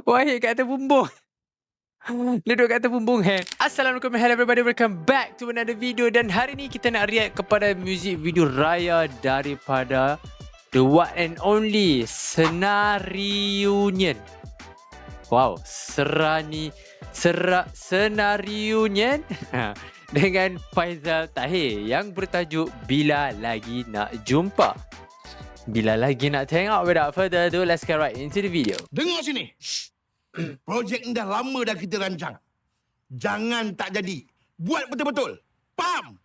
Wahid kat atas bumbung. Duduk kat atas bumbung Assalamualaikum, hello everybody, welcome back to another video. Dan hari ni kita nak react kepada music video raya daripada the one and only Senariunion. Wow, Senariunion dengan Faizal Tahir yang bertajuk Bila Lagi Nak Jumpa. Bila lagi nak tengok, without further ado, let's get right into the video. Dengar sini. Projek ni dah lama dah kita rancang. Jangan tak jadi. Buat betul-betul. Faham?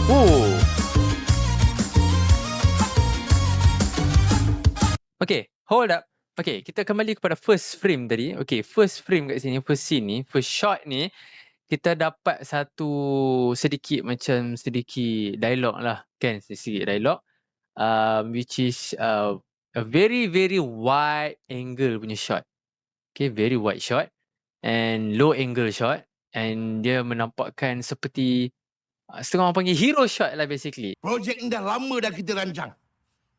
Oh. Okay, hold up. Okay, kita kembali kepada first frame tadi. Okay, first frame kat sini, first scene ni, first shot ni, kita dapat sedikit dialog lah, kan? Sedikit dialog. Which is a very wide angle punya shot. Okay, very wide shot and low angle shot, and dia menampakkan seperti setengah orang panggil hero shot lah basically. Projek ni dah lama dah kita rancang.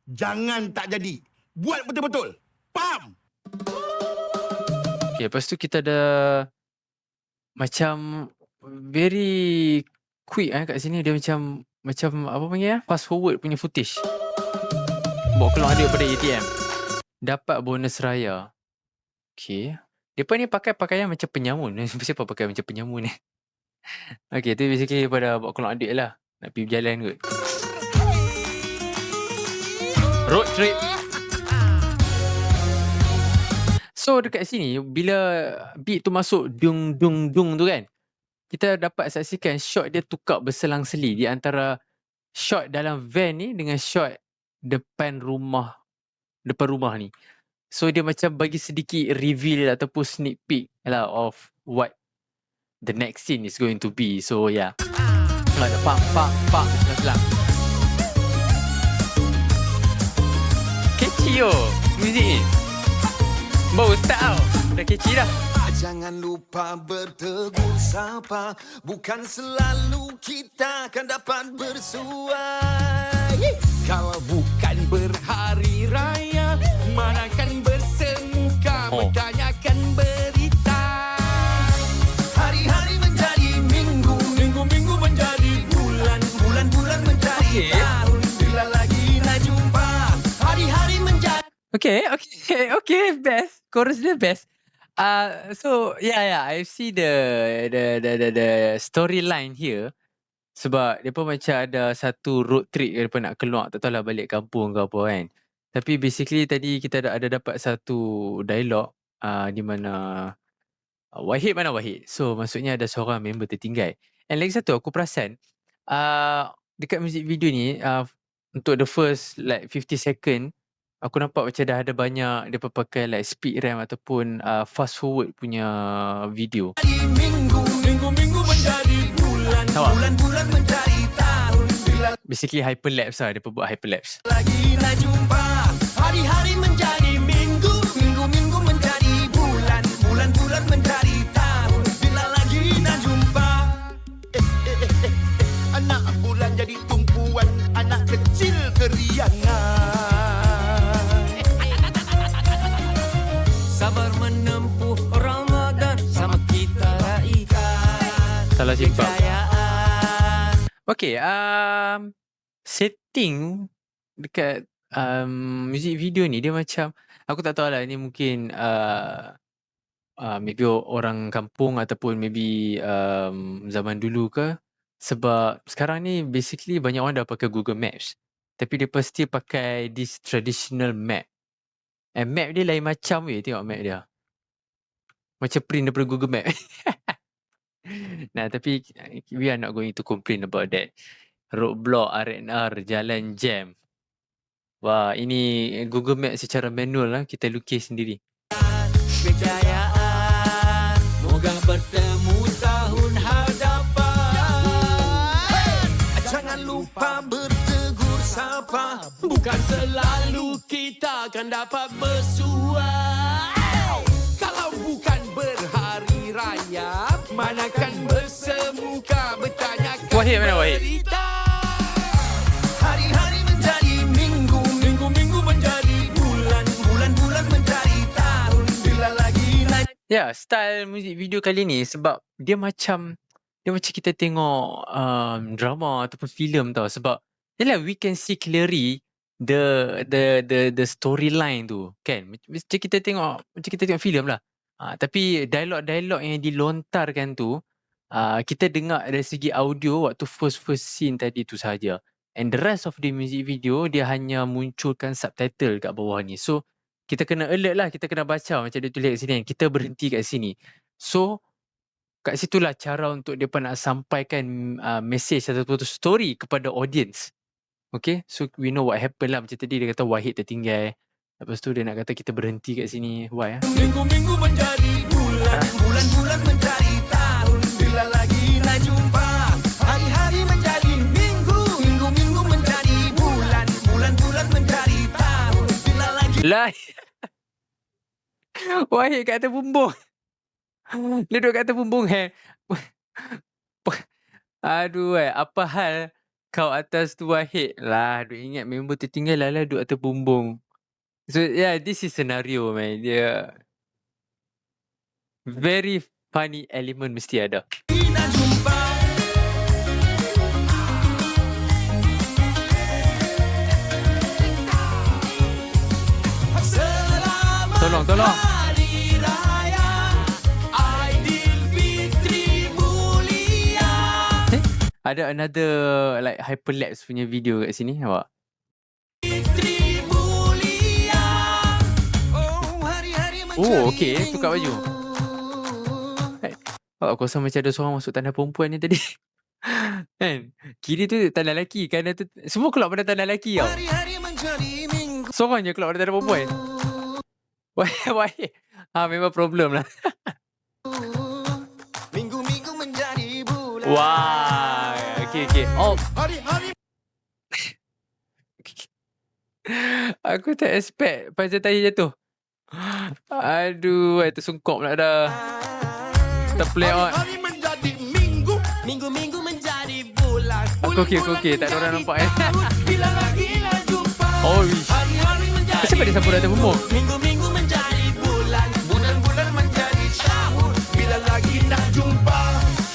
Jangan tak jadi. Buat betul-betul. Faham? Okay, lepas tu kita ada macam very quick kat sini. Dia macam apa panggil fast forward punya footage. Bawa keluar dia pada ATM. Dapat bonus raya. Okay. Depa ni pakai pakaian macam penyamun. Siapa pakai macam penyamun ni? Okay, tu basically daripada bawa keluar adik lah. Nak pergi berjalan kot. Road trip. So dekat sini, bila beat tu masuk dung tu kan, kita dapat saksikan shot dia tukar berselang-seli di antara shot dalam van ni dengan shot depan rumah ni. So dia macam bagi sedikit reveal ataupun sneak peek lah of what the next scene is going to be. So yeah, ada pak selang. Catchy music ni. Bau start tau. Dah catchy dah. Jangan lupa bertegur sapa. Bukan selalu kita akan dapat bersuai. Kalau bukan berhari raya, manakan bersemuka bertanyakan berita. Hari-hari menjadi minggu, minggu menjadi bulan, bulan menjadi tahun. Bila lagi nak jumpa, hari-hari menjadi. Okay, best. Chorus dia best. So yeah, I see the storyline here. Sebab dia pun macam ada satu road trip dia pun nak keluar, tak tahulah balik kampung ke apa kan. Tapi basically tadi kita ada dapat satu dialog di mana Wahid. So maksudnya ada seorang member tertinggal. And lagi satu aku perasan dekat music video ni untuk the first like 50 second, aku nampak macam dah ada banyak dia pakai like speed RAM ataupun fast forward punya video. Minggu menjadi bulan, bulan menjadi tahun. Bila basically hyperlapse lah, dia buat hyperlapse. lagi nak jumpa, hari-hari menjadi minggu, minggu menjadi bulan, bulan menjadi tahun. Bila lagi nak jumpa, anak bulan jadi tumpuan, anak kecil keriangan. Sabar menempuh Ramadan, sama kita raikan Salah simpan. kejayaan. Okay, setting dekat music video ni dia macam, aku tak tahu lah, ni mungkin maybe orang kampung ataupun maybe zaman dulu ke. Sebab sekarang ni basically banyak orang dah pakai Google Maps, tapi dia pasti pakai this traditional map. And map dia lain macam weh, tengok map dia. Macam print daripada Google Map. Nah, tapi we are not going to complain about that. Roadblock, R&R, jalan jam. Wah, ini Google Map secara manual lah, kita lukis sendiri. Kejayaan, moga bertemu tahun hadapan. Jangan lupa bertegur sapa. Bukan selalu kita akan dapat bersuai. Kalau bukan berhari raya, Manakan bersemuka bertanyakan Wahid mana Wahid? berita. Hari-hari menjadi minggu, minggu-minggu menjadi bulan, bulan-bulan menjadi tahun. Bila lagi nak Ya, style muzik video kali ni sebab dia macam kita tengok drama ataupun filem tau, sebab yalah we can see clearly the storyline tu kan. Macam kita tengok filem lah. Tapi dialog-dialog yang dilontarkan tu kita dengar dari segi audio waktu first scene tadi tu saja. And the rest of the music video dia hanya munculkan subtitle kat bawah ni. So kita kena alert lah, kita kena baca macam dia tulis kat sini kan. Kita berhenti kat sini. So kat situlah cara untuk dia nak sampaikan message ataupun story kepada audience. Okay, so we know what happened lah. Macam tadi dia kata Wahid tertinggal. Lepas tu dia nak kata kita berhenti kat sini. Why? minggu-minggu menjadi bulan, bulan-bulan menjadi tahun. Bila lagi nak jumpa, hari-hari menjadi minggu, minggu-minggu menjadi bulan, bulan-bulan menjadi tahun. Bila lagi Lah. Wahid kat atas bumbung. Dia duduk kat atas bumbung kan. Aduh apa hal kau atas tu Wahid? Lah, duk ingat member tertinggal lah duduk atas bumbung. So yeah, this is scenario man. Dia very funny element mesti ada. nak jumpa, selamat Tolong. Hari Raya Aidilfitri mulia. Ada another like hyperlapse punya video kat sini nampak? Fitri mulia. Oh, hari-hari Oh, menjadi okey, tukar baju. Aku rasa macam ada seorang masuk tanah perempuan ni tadi. Kan? Kiri tu tanah lelaki, kanan tu semua keluar pada tanah lelaki tau. Hari-hari menjadi minggu. Seorang je keluar pada tanah perempuan. Wah. Memang problem lah. Minggu-minggu menjadi bulan. Wah. Okay. Oh, Hari-hari aku tak expect pasal tadi jatuh. Aduh, tersungkop pula dah. Terplay on. hari menjadi minggu. Minggu-minggu menjadi bulan. Aku okey. Tak ada orang nampak tahun. Bila lagi nak jumpa. Oh, wish. Hari-hari menjadi Siapa dia sapu atas bumbung? Minggu-minggu menjadi bulan. Bulan-bulan menjadi tahun. Bila lagi nak jumpa.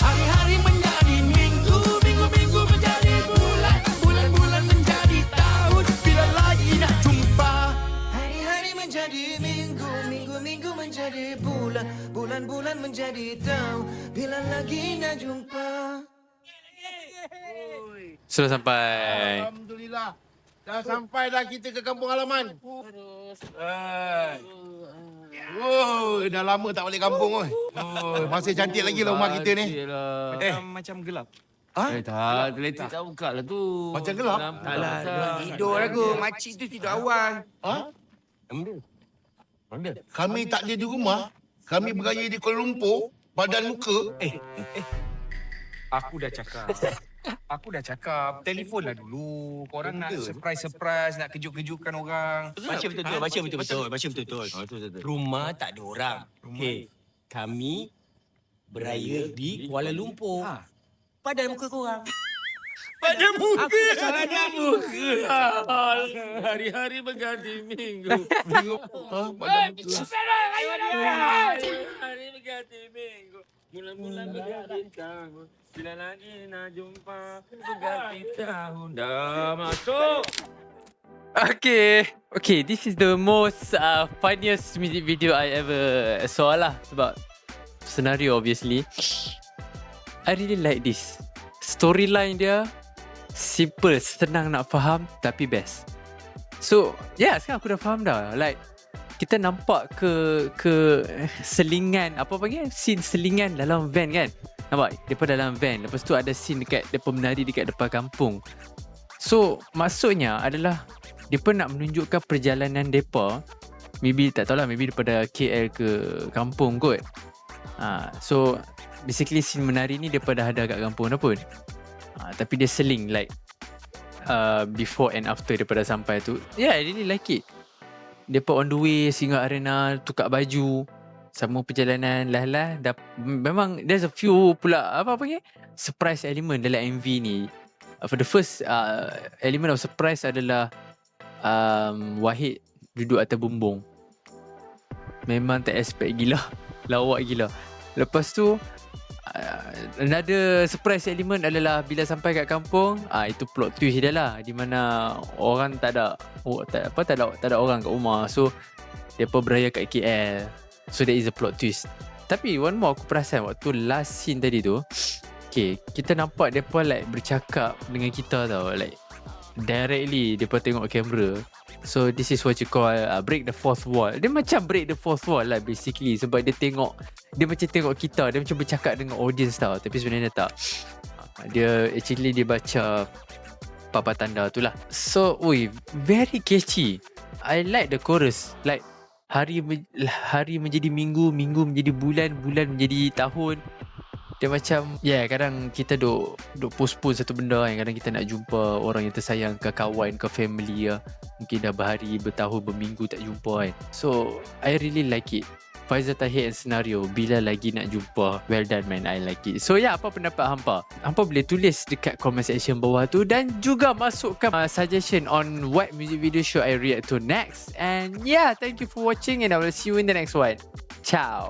Hari-hari menjadi minggu. Minggu-minggu menjadi bulan. Bulan-bulan menjadi tahun. Bila lagi nak jumpa. Hari-hari menjadi minggu. Minggu-minggu menjadi bulan. Bulan-bulan menjadi tahun. Bila lagi nak jumpa. Sudah sampai. Alhamdulillah. Dah sampai dah kita ke kampung halaman. Dah lama tak balik kampung oi. Masih cantik lagi lah rumah kita ni. Macam gelap. Tak, teletik tak buka lah tu. Macam gelap? Taklah, Tidur aku. Makcik tu tidur awal. Mana? Kami tak ada di rumah. Kami beraya di Kuala Lumpur. Badan luka. Aku dah cakap. Telefonlah dulu. Korang nak surprise, nak kejut-kejutkan orang. Baca betul-betul. Rumah tak ada orang. Okey. Kami beraya di Kuala Lumpur. Padan muka korang. Padan muka. Hari-hari berganti minggu. Badan luka. Hari berganti minggu. Bulan-bulan berganti tahun. Bila lagi nak jumpa berganti tahun. Dah masuk. Okay, this is the most funniest music video I ever saw lah. Sebab scenario obviously. I really like this. Storyline dia simple, senang nak faham tapi best. So, sekarang aku dah faham dah. Like kita nampak ke selingan, apa panggil? Scene selingan dalam van kan? Nampak? Depa dalam van. Lepas tu ada scene dekat depa menari dekat depan kampung. So, maksudnya adalah depa nak menunjukkan perjalanan depa. Maybe tak tahulah, maybe daripada KL ke kampung kot. So basically scene menari ni depa dah ada kat kampung dah pun. Tapi dia seling like before and after depa dah sampai tu. I really like it. Depa on the way singgah arena, tukar baju. Sama perjalanan lah memang there's a few pula apa panggil surprise element dalam MV ni. For the first element of surprise adalah Wahid duduk atas bumbung. Memang tak expect gila. Lawak gila. Lepas tu another surprise element adalah bila sampai kat kampung, itu plot twist dia lah, di mana orang tak ada orang kat rumah. So depa beraya kat KL. So that is a plot twist. Tapi one more aku perasan waktu last scene tadi tu, okay, kita nampak depa like bercakap dengan kita tau, like directly depa tengok kamera. So this is what you call break the fourth wall. Dia macam break the fourth wall lah basically, sebab dia macam tengok kita, dia macam bercakap dengan audience tau, tapi sebenarnya tak. Dia actually dia baca papan tanda tu lah. So very catchy. I like the chorus, like hari menjadi minggu, minggu menjadi bulan, bulan menjadi tahun. Dia macam kadang kita duk postpone satu benda kan. Kadang kita nak jumpa orang yang tersayang ke kawan ke family lah. Mungkin dah berhari, bertahun, berminggu tak jumpa kan. So I really like it. Faizal Tahir and Senario, bila lagi nak jumpa. Well done man, I like it. So apa pendapat hampa? Hampa boleh tulis dekat comment section bawah tu, dan juga masukkan suggestion on what music video should I react to next. And thank you for watching, and I will see you in the next one. Ciao.